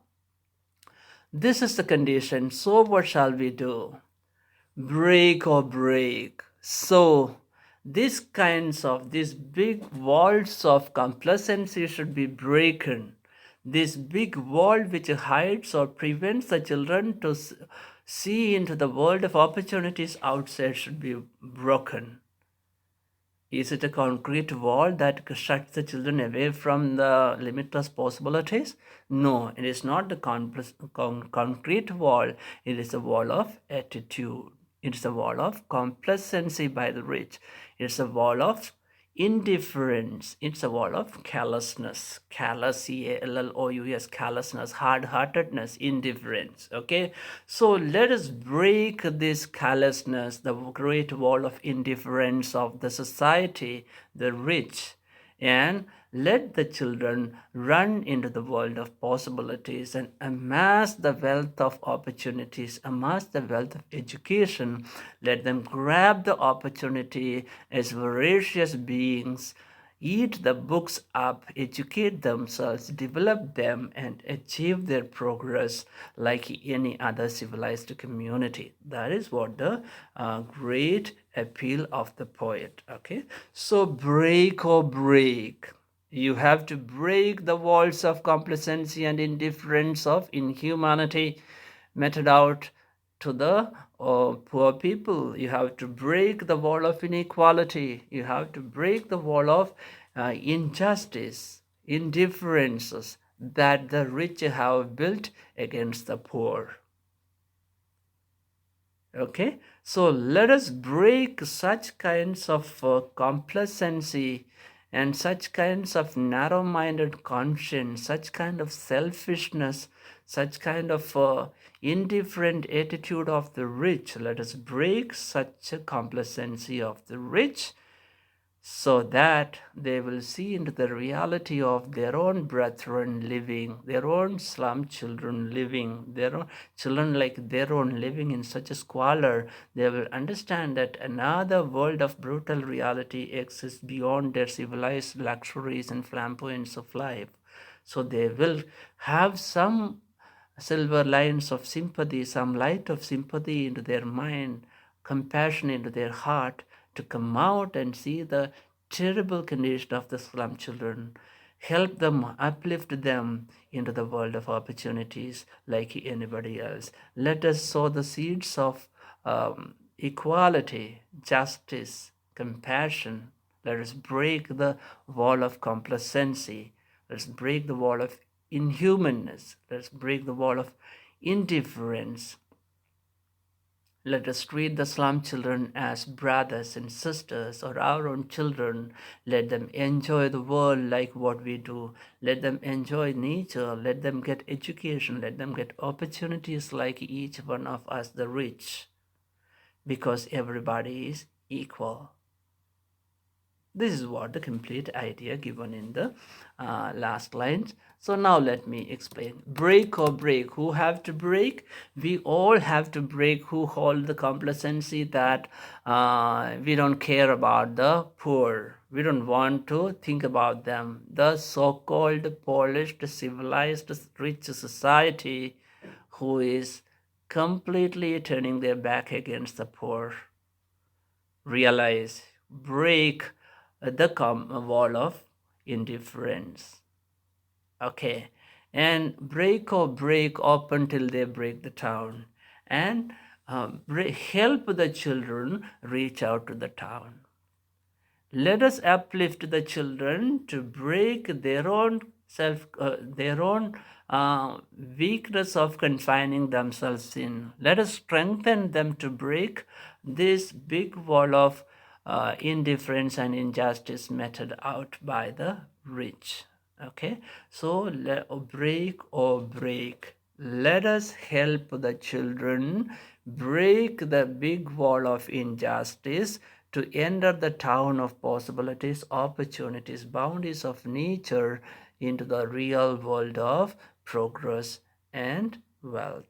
this is the condition. So what shall we do? Break or break. So these big walls of complacency should be broken. This big wall which hides or prevents the children to see into the world of opportunities outside should be broken. Is it a concrete wall that shuts the children away from the limitless possibilities? No, it is not the concrete wall. It is a wall of attitude. It is a wall of complacency by the rich. It's a wall of indifference. It's a wall of callousness. Callous, C-A-L-L-O-U-S, callousness, hard-heartedness, indifference. Okay, so let us break this callousness, the great wall of indifference of the society, the rich, and let the children run into the world of possibilities and amass the wealth of opportunities, amass the wealth of education. Let them grab the opportunity as voracious beings, eat the books up, educate themselves, develop them, and achieve their progress like any other civilized community. That is what the great appeal of the poet. Okay, so break or break. You have to break the walls of complacency and indifference of inhumanity meted out to the poor people. You have to break the wall of inequality. You have to break the wall of injustice, indifferences that the rich have built against the poor. Okay, so let us break such kinds of complacency and such kinds of narrow-minded conscience, such kind of selfishness, such kind of indifferent attitude of the rich. Let us break such a complacency of the rich, so that they will see into the reality of their own brethren living, their own slum children living, their own children like their own living in such a squalor. They will understand that another world of brutal reality exists beyond their civilized luxuries and flamboyance of life. So they will have some silver lines of sympathy, some light of sympathy into their mind, compassion into their heart, to come out and see the terrible condition of the slum children, help them, uplift them into the world of opportunities like anybody else. Let us sow the seeds of equality, justice, compassion. Let us break the wall of complacency. Let's break the wall of inhumanness. Let's break the wall of indifference. Let us treat the slum children as brothers and sisters or our own children. Let them enjoy the world like what we do. Let them enjoy nature. Let them get education. Let them get opportunities like each one of us, the rich, because everybody is equal. This is what the complete idea given in the last lines. So now let me explain. Break or break. Who have to break? We all have to break who hold the complacency that we don't care about the poor. We don't want to think about them. The so-called polished, civilized, rich society who is completely turning their back against the poor. Realize, break the wall of indifference. Okay, and break or break open till they break the town, and help the children reach out to the town. Let us uplift the children to break their own weakness of confining themselves in. Let us strengthen them to break this big wall of indifference and injustice meted out by the rich. Okay, so break or break. Let us help the children break the big wall of injustice to enter the town of possibilities, opportunities, boundaries of nature into the real world of progress and wealth.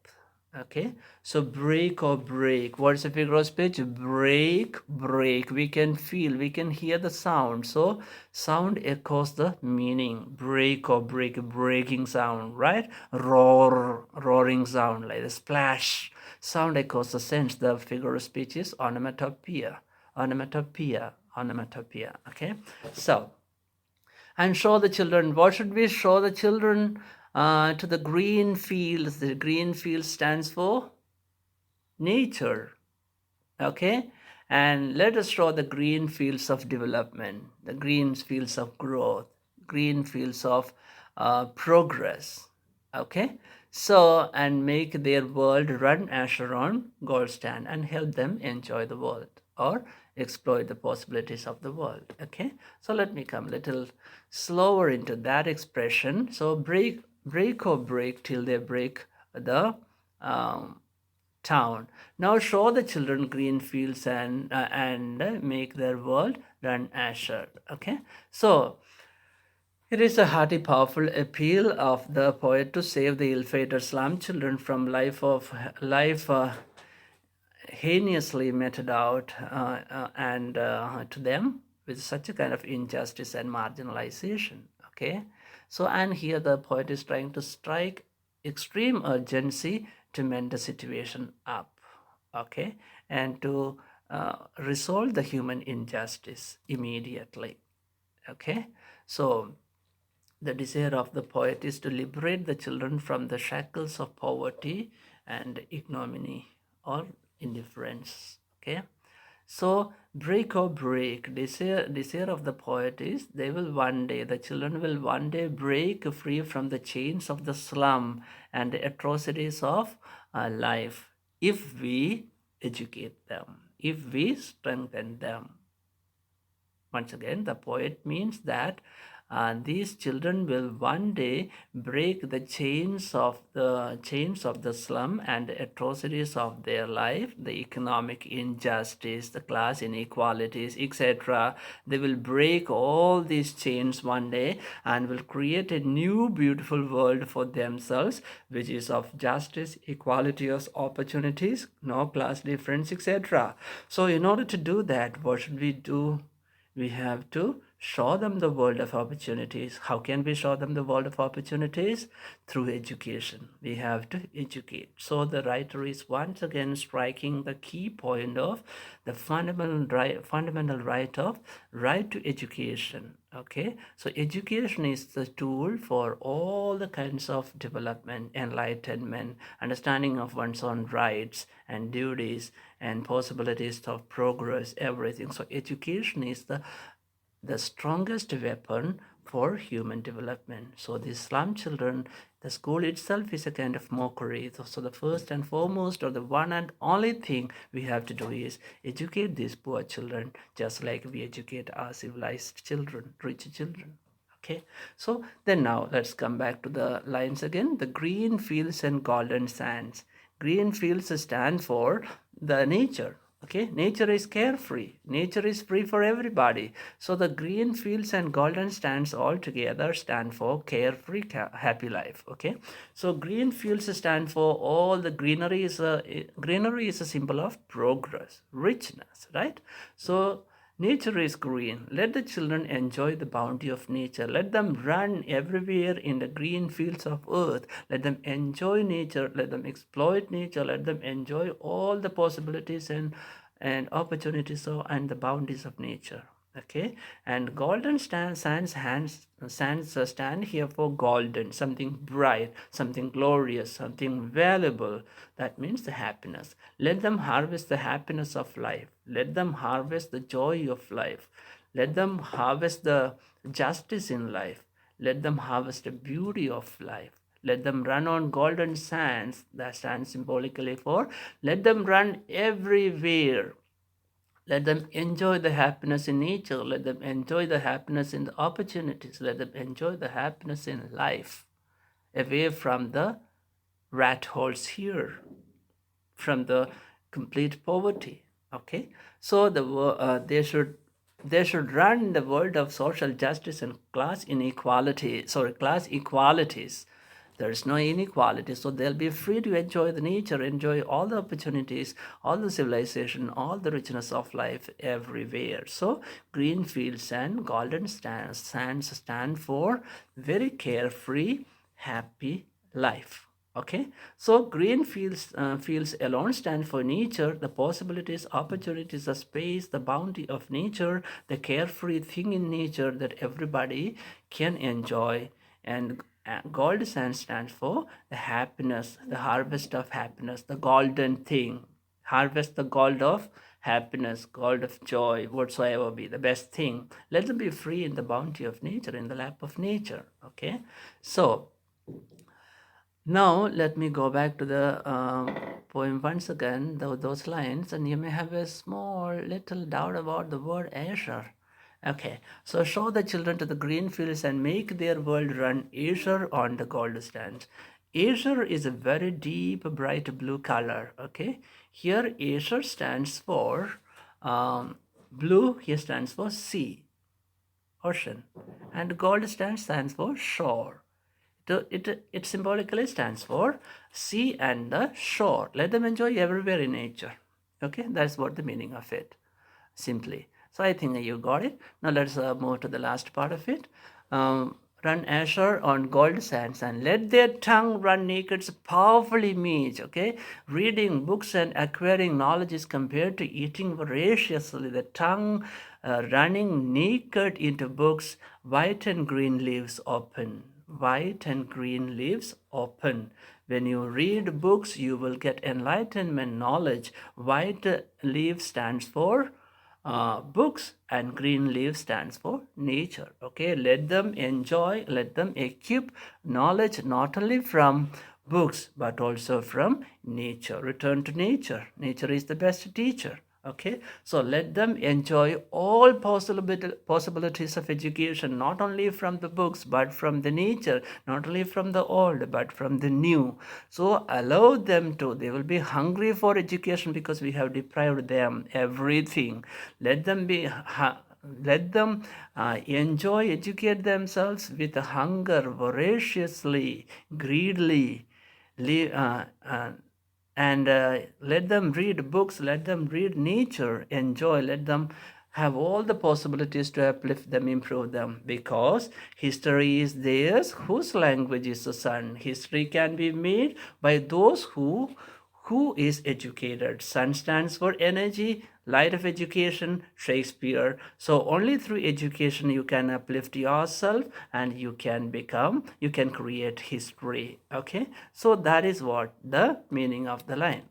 Okay, so break or break. What is a figure of speech? Break, break. We can feel, we can hear the sound. So sound echoes the meaning. Break or break, breaking sound, right? Roar, roaring sound, like the splash. Sound echoes the sense. The figure of speech is onomatopoeia. Onomatopoeia, onomatopoeia. Okay, so, and show the children. What should we show the children? To the green fields. The green field stands for nature. Okay, and let us show the green fields of development, the green fields of growth, green fields of progress. Okay, so, and make their world run as on gold stand and help them enjoy the world or exploit the possibilities of the world. Okay, so let me come a little slower into that expression. So break or break till they break the town. Now show the children green fields and make their world run assured. Okay, so it is a hearty, powerful appeal of the poet to save the ill-fated slum children from life heinously meted out and to them with such a kind of injustice and marginalization. Okay, so, and here the poet is trying to strike extreme urgency to mend the situation up. Okay, and to resolve the human injustice immediately. Okay, so the desire of the poet is to liberate the children from the shackles of poverty and ignominy or indifference. Okay, so break or break, desire of the poet is they will one day, the children will one day break free from the chains of the slum and the atrocities of life if we educate them, if we strengthen them. Once again, the poet means that these children will one day break the chains of the slum and atrocities of their life, the economic injustice, the class inequalities, etc. They will break all these chains one day and will create a new beautiful world for themselves, which is of justice, equality of opportunities, no class difference, etc. So in order to do that, what should we do? We have to show them the world of opportunities. How can we show them the world of opportunities? Through education. We have to educate. So the writer is once again striking the key point of the fundamental right to education. Okay, so education is the tool for all the kinds of development, enlightenment, understanding of one's own rights and duties and possibilities of progress, everything. So education is the strongest weapon for human development. So these slum children, the school itself is a kind of mockery. So the first and foremost, or the one and only thing we have to do is educate these poor children, just like we educate our civilized children, rich children. Okay, so then now let's come back to the lines again. The green fields and golden sands. Green fields stand for the nature. Okay, nature is carefree. Nature is free for everybody. So the green fields and golden sands all together stand for carefree, happy life. Okay, so green fields stand for all the greenery greenery is a symbol of progress, richness, right? So nature is green. Let the children enjoy the bounty of nature. Let them run everywhere in the green fields of earth. Let them enjoy nature. Let them exploit nature. Let them enjoy all the possibilities and opportunities and the bounties of nature. Okay, and golden sands stand here for golden, something bright, something glorious, something valuable. That means the happiness. Let them harvest the happiness of life. Let them harvest the joy of life. Let them harvest the justice in life. Let them harvest the beauty of life. Let them run on golden sands. That stands symbolically for let them run everywhere. Let them enjoy the happiness in nature. Let them enjoy the happiness in the opportunities. Let them enjoy the happiness in life, away from the rat holes here, from the complete poverty. Okay, so they should run the world of social justice and class inequality. Sorry, class equalities. There is no inequality, so they'll be free to enjoy the nature, enjoy all the opportunities, all the civilization, all the richness of life everywhere. So green fields and golden sands stand for very carefree, happy life. Okay, so green fields alone stand for nature, the possibilities, opportunities, the space, the bounty of nature, the carefree thing in nature that everybody can enjoy. And gold sand stands for the happiness, the harvest of happiness, the golden thing. Harvest the gold of happiness, gold of joy, whatsoever be the best thing. Let them be free in the bounty of nature, in the lap of nature. Okay, so now let me go back to the poem once again, those lines, and you may have a small little doubt about the word azure. Okay, so show the children to the green fields and make their world run azure on the gold stands. Azure is a very deep, bright blue color. Okay, here azure stands for blue. Here stands for sea, ocean, and gold stands for shore. It symbolically stands for sea and the shore. Let them enjoy everywhere in nature. Okay, that's what the meaning of it, simply. So I think you got it. Now let's move to the last part of it. Run azure on gold sands and let their tongue run naked powerfully means. Okay, reading books and acquiring knowledge is compared to eating voraciously. The tongue running naked into books, white and green leaves open. White and green leaves open. When you read books, you will get enlightenment, knowledge. White leaf stands for books and green leaf stands for nature. Okay, let them enjoy, let them equip knowledge not only from books, but also from nature. Return to nature. Nature is the best teacher. Okay, so let them enjoy all possibilities of education, not only from the books, but from the nature, not only from the old, but from the new. So allow them to, they will be hungry for education because we have deprived them everything. Let them be let them enjoy, educate themselves with hunger, voraciously, greedily, and let them read books, let them read nature, enjoy, let them have all the possibilities to uplift them, improve them, because history is theirs whose language is the sun. History can be made by those who is educated. Sun stands for energy, light of education, Shakespeare. So only through education you can uplift yourself and you can become, you can create history. Okay, so that is what the meaning of the line.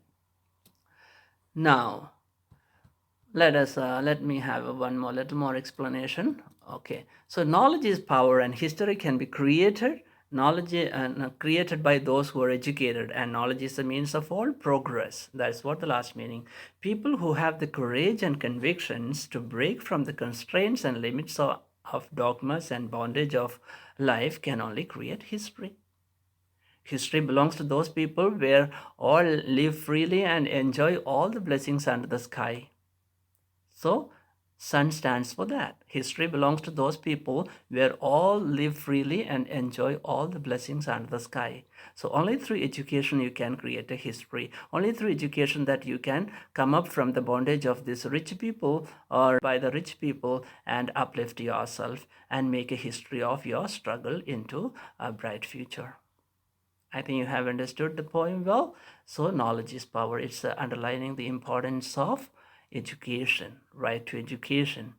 Now let me have one more little more explanation. Okay, so knowledge is power and history can be created. Knowledge created by those who are educated, and knowledge is the means of all progress. That's what the last meaning. People who have the courage and convictions to break from the constraints and limits of dogmas and bondage of life can only create history. History belongs to those people where all live freely and enjoy all the blessings under the sky. So, sun stands for that. History belongs to those people where all live freely and enjoy all the blessings under the sky. So only through education you can create a history. Only through education that you can come up from the bondage of these rich people or by the rich people and uplift yourself and make a history of your struggle into a bright future. I think you have understood the poem well. So knowledge is power. It's underlining the importance of education, right to education.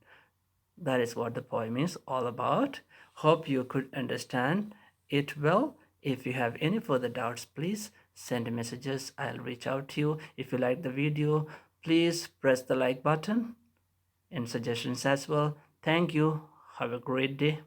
That is what the poem is all about. Hope you could understand it well. If you have any further doubts, please send messages. I'll reach out to you. If you like the video, please press the like button and suggestions as well. Thank you. Have a great day.